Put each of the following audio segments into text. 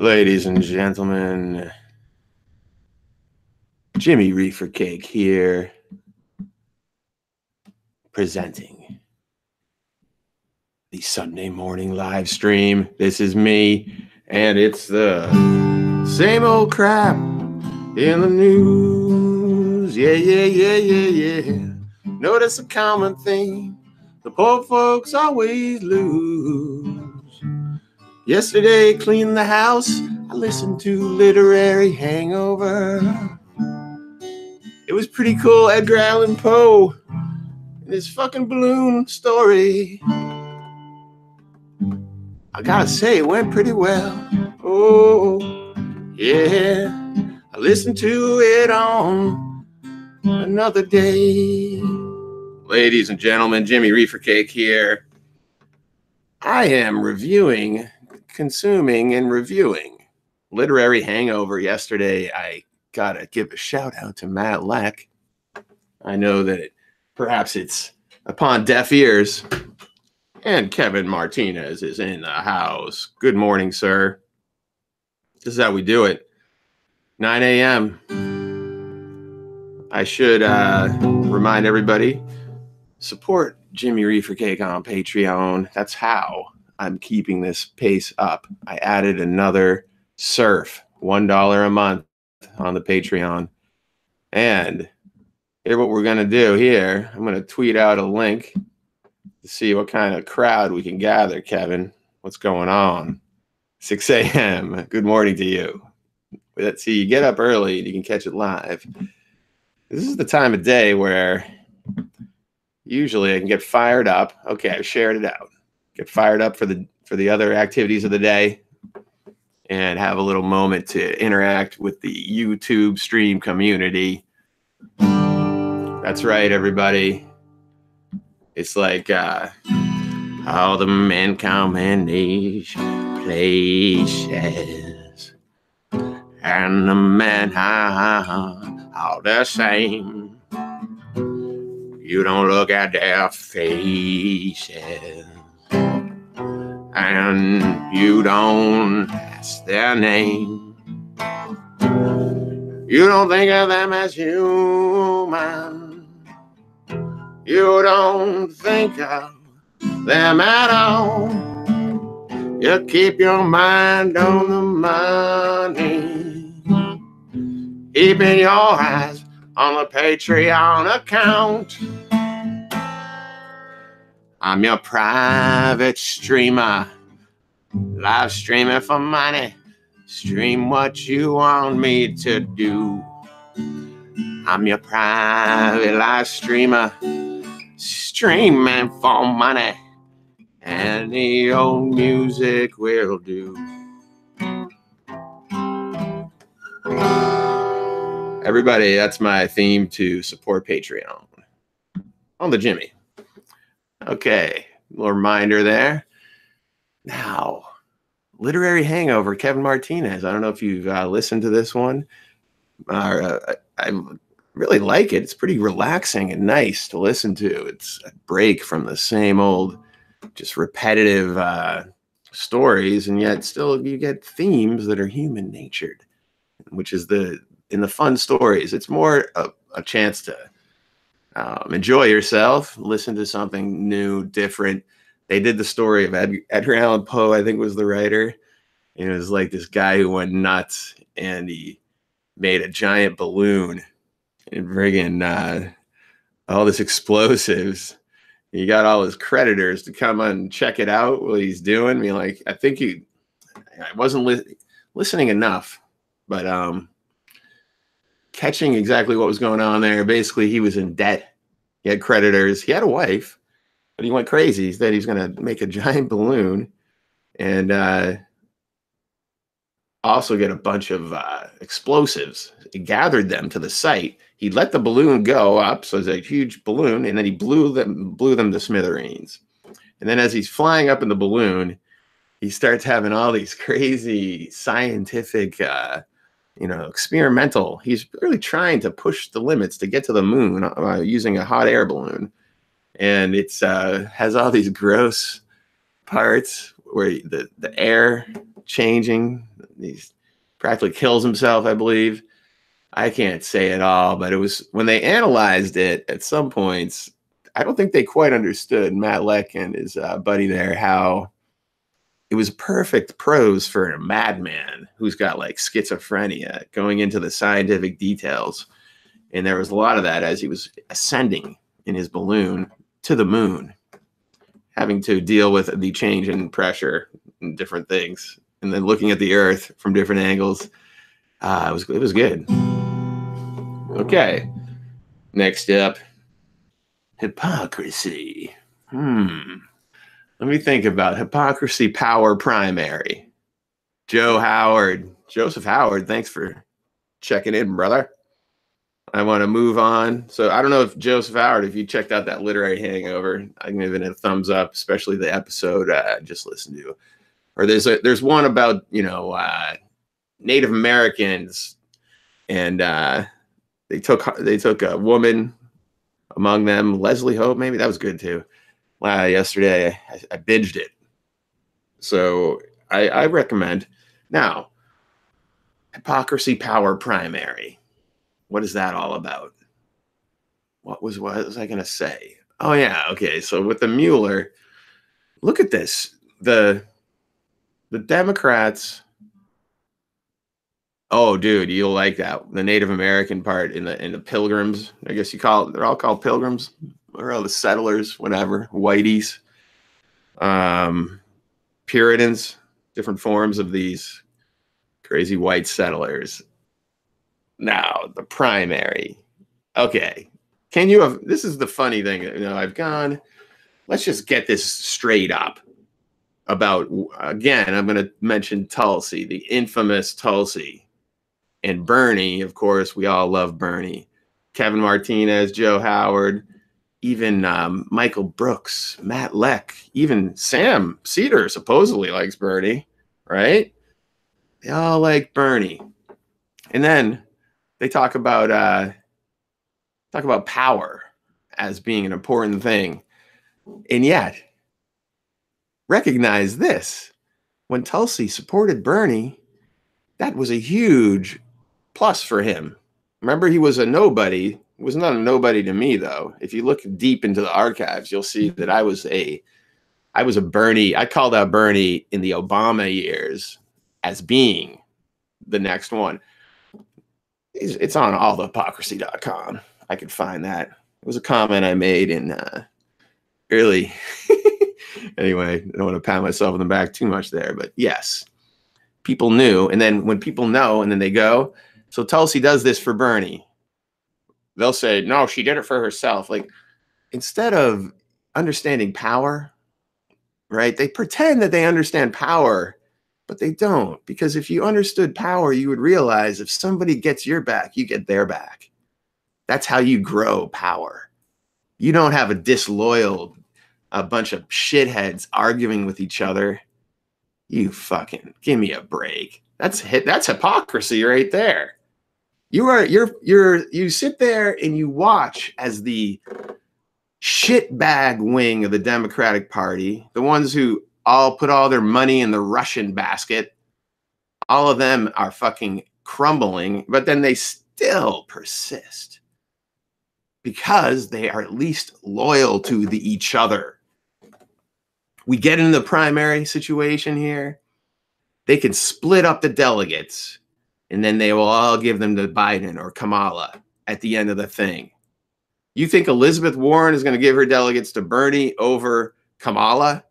Ladies and gentlemen, Jimmy Reefer Cake here, presenting the Sunday morning live stream. This is me, and it's the same old crap in the news. Yeah. Notice a common theme: the poor folks always lose. Yesterday, cleaned the house, I listened to Literary Hangover. It was pretty cool, Edgar Allan Poe and his fucking balloon story. I gotta say, it went pretty well. Oh, yeah. I listened to it on another day. Ladies and gentlemen, Jimmy Reefer Cake here. I am consuming and reviewing Literary Hangover. Yesterday, I gotta give a shout out to Matt Lech. I know that perhaps it's upon deaf ears. And Kevin Martinez is in the house. Good morning, sir. This is how we do it. 9 a.m. I should remind everybody, support Jimmy Reefer Cake on Patreon. That's how I'm keeping this pace up. I added another surf, $1 a month on the Patreon. And here's what we're going to do here. I'm going to tweet out a link to see what kind of crowd we can gather, Kevin. What's going on? 6 a.m. Good morning to you. Let's see, you get up early and you can catch it live. This is the time of day where usually I can get fired up. Okay, I've shared it out. Get fired up for the other activities of the day and have a little moment to interact with the YouTube stream community. That's right, everybody. It's like all the men come in these places, and the men are all the same. You don't look at their faces, and you don't ask their name. You don't think of them as human. You don't think of them at all. You keep your mind on the money, keeping your eyes on the Patreon account. I'm your private streamer, live streaming for money. Stream what you want me to do. I'm your private live streamer, streaming for money. Any old music will do. Everybody, that's my theme to support Patreon on the Jimmy. Okay, little reminder there. Now, Literary Hangover, Kevin Martinez. I don't know if you've listened to this one. I really like it. It's pretty relaxing and nice to listen to. It's a break from the same old, just repetitive stories, and yet still you get themes that are human-natured, which is in the fun stories. It's more a chance to enjoy yourself, listen to something new, different. They did the story of Edgar Allan Poe, I think was the writer. And it was like this guy who went nuts and he made a giant balloon and friggin' all this explosives. He got all his creditors to come and check it out what he's doing. I mean, like, I think I wasn't listening enough, but catching exactly what was going on there. Basically, he was in debt. He had creditors. He had a wife. But he went crazy. He said he's going to make a giant balloon and also get a bunch of explosives. He gathered them to the site. He let the balloon go up, so it's a huge balloon, and then he blew them to smithereens. And then as he's flying up in the balloon, he starts having all these crazy scientific, experimental. He's really trying to push the limits to get to the moon using a hot air balloon. And it's has all these gross parts where the air changing. He's practically kills himself, I believe. I can't say it all, but it was when they analyzed it at some points, I don't think they quite understood, Matt Lech and his buddy there, how it was perfect prose for a madman who's got like schizophrenia, going into the scientific details. And there was a lot of that as he was ascending in his balloon to the moon, having to deal with the change in pressure and different things, and then looking at the Earth from different angles. It was good. Okay, next up, hypocrisy. Let me think about hypocrisy power primary. Joseph Howard, thanks for checking in, brother. I want to move on. So I don't know if Joseph Howard, if you checked out that literary hangover, I can give it a thumbs up, especially the episode I just listened to. Or there's one about, Native Americans, and they took a woman among them, Leslie Hope, maybe that was good too. Yesterday I binged it, so I recommend. Now, hypocrisy power primary. What is that all about? What was I going to say? Oh yeah, okay. So with the Mueller, look at this. The Democrats. Oh, dude, you'll like that. The Native American part in the Pilgrims. I guess they're all called Pilgrims, or all the settlers, whatever, whiteys, Puritans, different forms of these crazy white settlers. Now, the primary. Okay. This is the funny thing. I've gone, let's just get this straight up about, again, I'm going to mention Tulsi, the infamous Tulsi. And Bernie, of course, we all love Bernie. Kevin Martinez, Joe Howard, even Michael Brooks, Matt Lech, even Sam Cedar supposedly likes Bernie, right? They all like Bernie. And then they talk about power as being an important thing. And yet, recognize this. When Tulsi supported Bernie, that was a huge plus for him. Remember, he was a nobody. He was not a nobody to me, though. If you look deep into the archives, you'll see that I was a Bernie. I called out Bernie in the Obama years as being the next one. It's on allthehypocrisy.com. I could find that. It was a comment I made in early. Anyway, I don't want to pat myself on the back too much there, but yes, people knew. And then when people know and then they go, so Tulsi does this for Bernie, they'll say, no, she did it for herself. Like, instead of understanding power, right? They pretend that they understand power, but they don't. Because if you understood power, you would realize if somebody gets your back, you get their back. That's how you grow power. You don't have a bunch of shitheads arguing with each other. You fucking give me a break. That's hypocrisy right there. You sit there and you watch as the shitbag wing of the Democratic Party, the ones who all put all their money in the Russian basket, all of them are fucking crumbling, but then they still persist because they are at least loyal to each other. We get in the primary situation here. They can split up the delegates, and then they will all give them to Biden or Kamala at the end of the thing. You think Elizabeth Warren is going to give her delegates to Bernie over Kamala?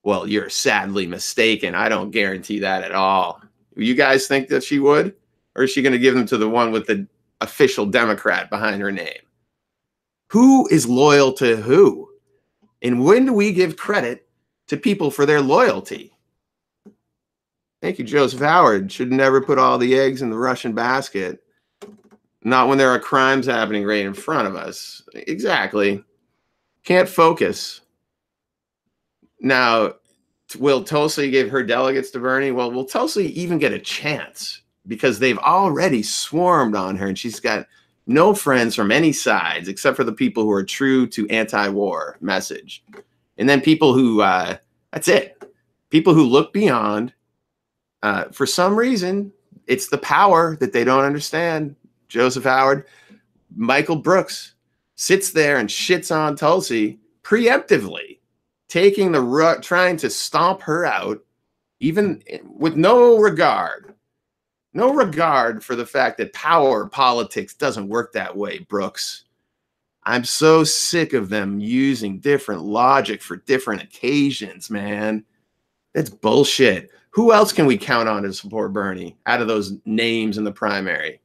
Well, you're sadly mistaken. I don't guarantee that at all. You guys think that she would? Or is she going to give them to the one with the official Democrat behind her name? Who is loyal to who? And when do we give credit to people for their loyalty? Thank you, Joseph Howard. Should never put all the eggs in the Russian basket. Not when there are crimes happening right in front of us. Exactly. Can't focus. Now, will Tulsi give her delegates to Bernie? Well, will Tulsi even get a chance? Because they've already swarmed on her, and she's got no friends from any sides except for the people who are true to anti-war message. And then people who, that's it. People who look beyond For some reason, it's the power that they don't understand. Joseph Howard, Michael Brooks sits there and shits on Tulsi preemptively, taking the trying to stomp her out, even with no regard for the fact that power politics doesn't work that way, Brooks. I'm so sick of them using different logic for different occasions, man. That's bullshit. Who else can we count on to support Bernie out of those names in the primary?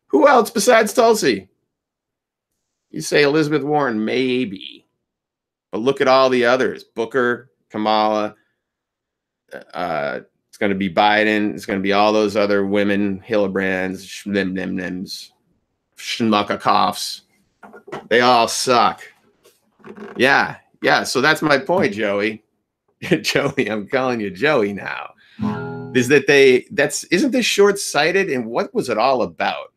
Who else besides Tulsi? You say Elizabeth Warren, maybe. But look at all the others. Booker, Kamala, it's going to be Biden. It's going to be all those other women, Hillebrands, Schmuckakoffs. They all suck. Yeah. So that's my point, Joey. Joey, I'm calling you Joey now. Is that isn't this short-sighted? And what was it all about?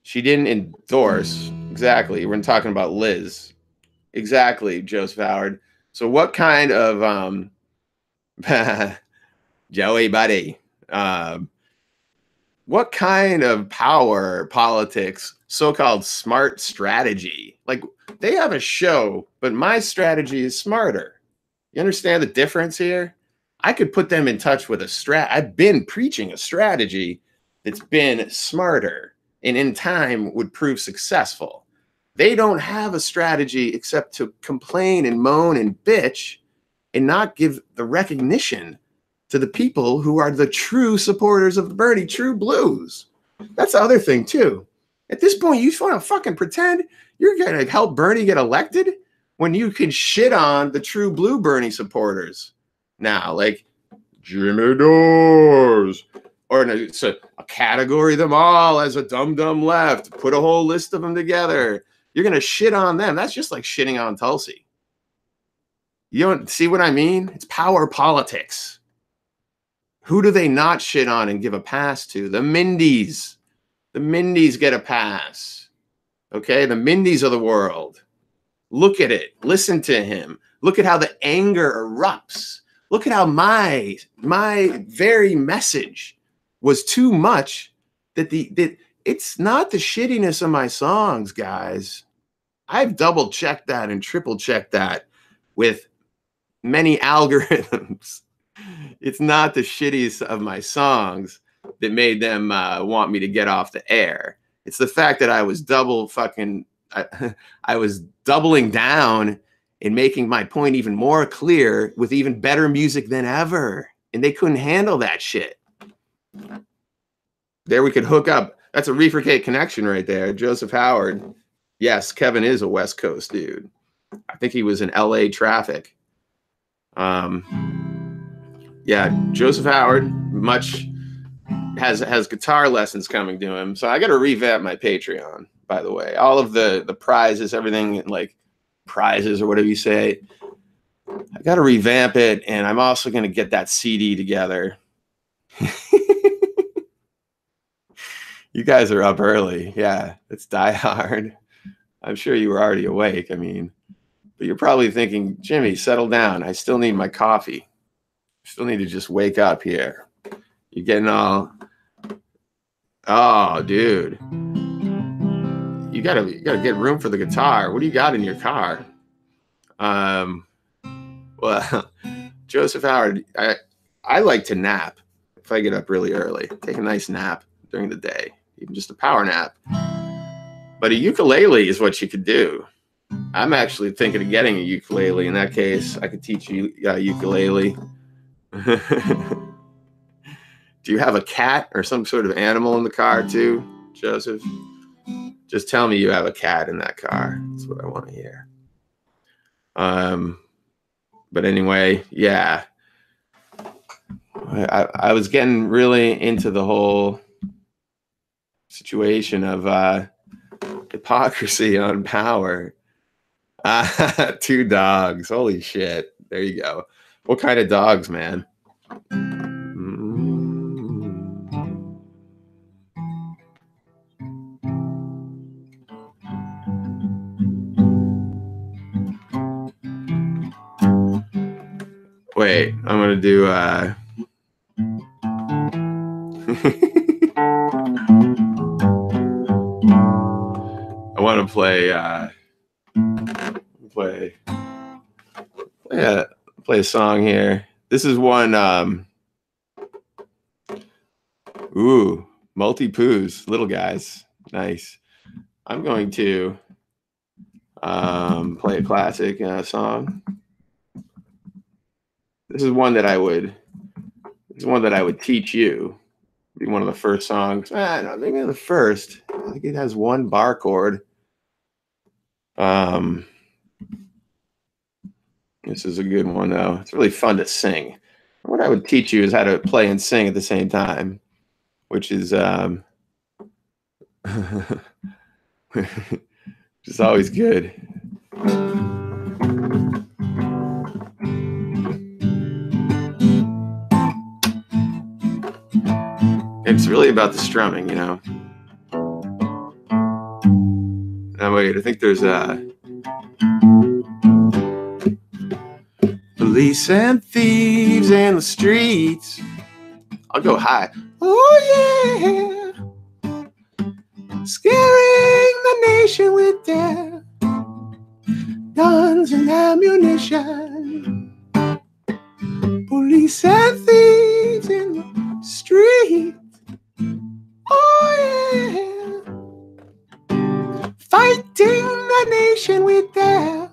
She didn't endorse. Exactly. We're talking about Liz. Exactly, Joseph Howard. So what kind of Joey buddy? What kind of power politics, so-called smart strategy? Like, they have a show, but my strategy is smarter. You understand the difference here? I could put them in touch with I've been preaching a strategy that's been smarter and in time would prove successful. They don't have a strategy except to complain and moan and bitch and not give the recognition to the people who are the true supporters of Bernie, true blues. That's the other thing, too. At this point, you just want to fucking pretend you're going to help Bernie get elected when you can shit on the true blue Bernie supporters. Now, like Jimmy Dores, or so a category them all as a dumb left, put a whole list of them together. You're going to shit on them. That's just like shitting on Tulsi. You don't see what I mean? It's power politics. Who do they not shit on and give a pass to? The Mindies. The Mindies get a pass. Okay? The Mindies of the world. Look at it. Listen to him. Look at how the anger erupts. Look at how my very message was too much that it's not the shittiness of my songs, guys. I've double checked that and triple checked that with many algorithms. It's not the shittiest of my songs that made them want me to get off the air. It's the fact that I was I was doubling down and making my point even more clear with even better music than ever. And they couldn't handle that shit. There we could hook up. That's a Reefer K connection right there. Joseph Howard. Yes, Kevin is a West Coast dude. I think he was in LA traffic. Yeah, Joseph Howard has guitar lessons coming to him. So I got to revamp my Patreon, by the way. All of the prizes, everything like prizes or whatever you say. I got to revamp it, and I'm also going to get that CD together. You guys are up early. Yeah, it's Die Hard. I'm sure you were already awake. I mean, but you're probably thinking, Jimmy, settle down. I still need my coffee. Still need to just wake up here. You're getting all, oh, dude. You gotta get room for the guitar. What do you got in your car? Well, Joseph Howard, I like to nap if I get up really early. Take a nice nap during the day, even just a power nap. But a ukulele is what you could do. I'm actually thinking of getting a ukulele. In that case, I could teach you ukulele. Do you have a cat or some sort of animal in the car too, Joseph? Just tell me you have a cat in that car. That's what I want to hear. But anyway, yeah. I was getting really into the whole situation of hypocrisy on power. 2 dogs. Holy shit. There you go. What kind of dogs, man? Wait, I'm gonna do I want to play play a song here. This is one multi poos, little guys. Nice. I'm going to play a classic song. This is one that I would teach you. Be one of the first songs. No, maybe the first. I think it has one bar chord. This is a good one though. It's really fun to sing. What I would teach you is how to play and sing at the same time, which is just always good. It's really about the strumming, you know. Now wait, I think there's police and thieves in the streets. I'll go high. Oh yeah, scaring the nation with their guns and ammunition. Police and thieves in the streets. Oh yeah, fighting the nation with their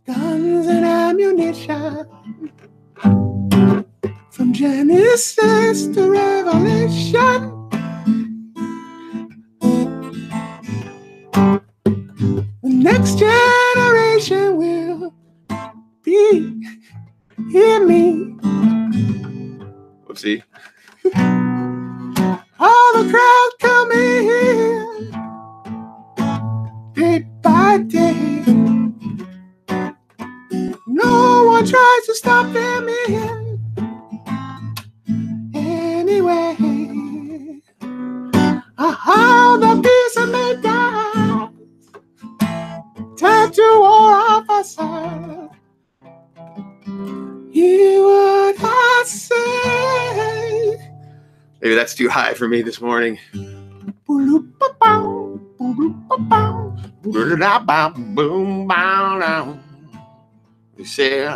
guns and ammunition. From Genesis to Revelation, the next generation will be hear me. Whoopsie. All the crowd coming day by day. No one tries to stop them in anyway. How the peace are made down, turn to war officer. Hear what I say. Maybe that's too high for me this morning. You say,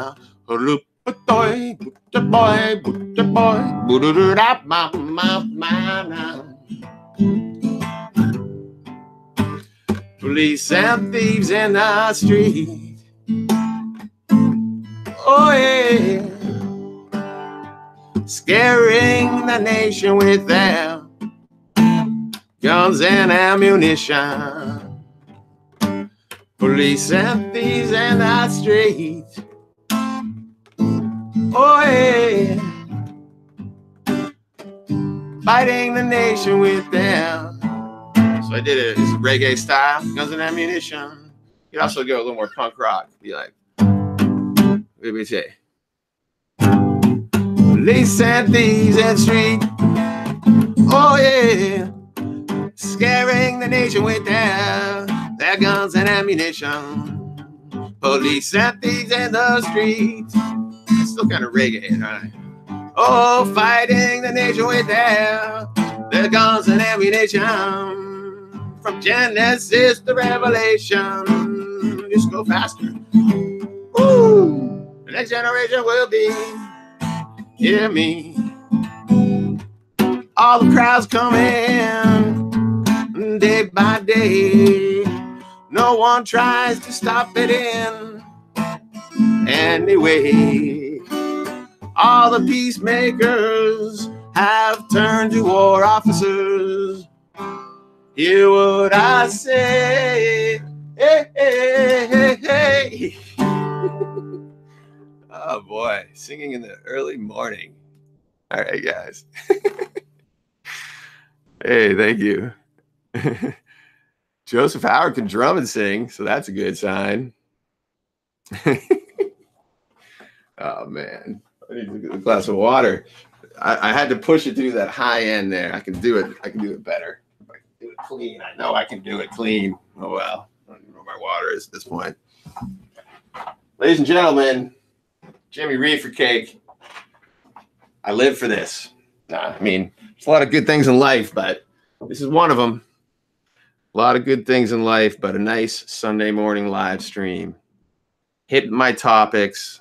police and thieves in the street. Oh yeah, scaring the nation with their guns and ammunition. Police and thieves in the street. Oh yeah, fighting the nation with them. So I did it. It's reggae style, guns and ammunition. You can also go a little more punk rock. Be like, what do we say? Police and thieves in the street. Oh yeah, scaring the nation with their guns and ammunition. Police and thieves in the street. It's still kind of reggae, right? Oh, fighting the nation with their guns and ammunition. From Genesis to Revelation. Just go faster. Ooh, the next generation will be, hear me. All the crowds come in day by day. No one tries to stop it in anyway. All the peacemakers have turned to war officers. Hear what I say. Hey, hey, hey, hey. Oh boy, singing in the early morning. All right, guys. Hey, thank you. Joseph Howard can drum and sing, so that's a good sign. Oh man, I need to get a glass of water. I had to push it through that high end there. I can do it. I can do it better. If I can do it clean, I know I can do it clean. Oh well, I don't even know where my water is at this point. Ladies and gentlemen, Jimmy Reefer Cake. I live for this. I mean, there's a lot of good things in life, but this is one of them. A lot of good things in life, but a nice Sunday morning live stream. Hit my topics.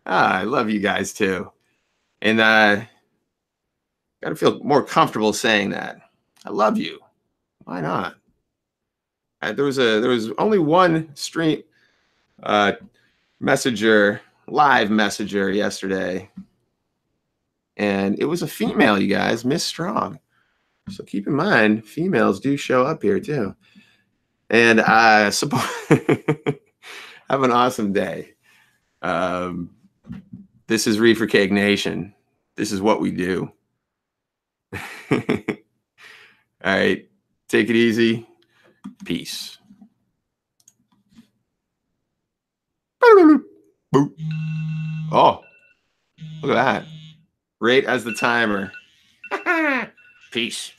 I love you guys too. And got to feel more comfortable saying that. I love you. Why not? There was only one stream messenger, live messenger yesterday. And it was a female, you guys, Miss Strong. So keep in mind, females do show up here too. And support. Have an awesome day. This is Reefer Cake Nation. This is what we do. All right. Take it easy. Peace. Oh, look at that. Rate as the timer. Peace.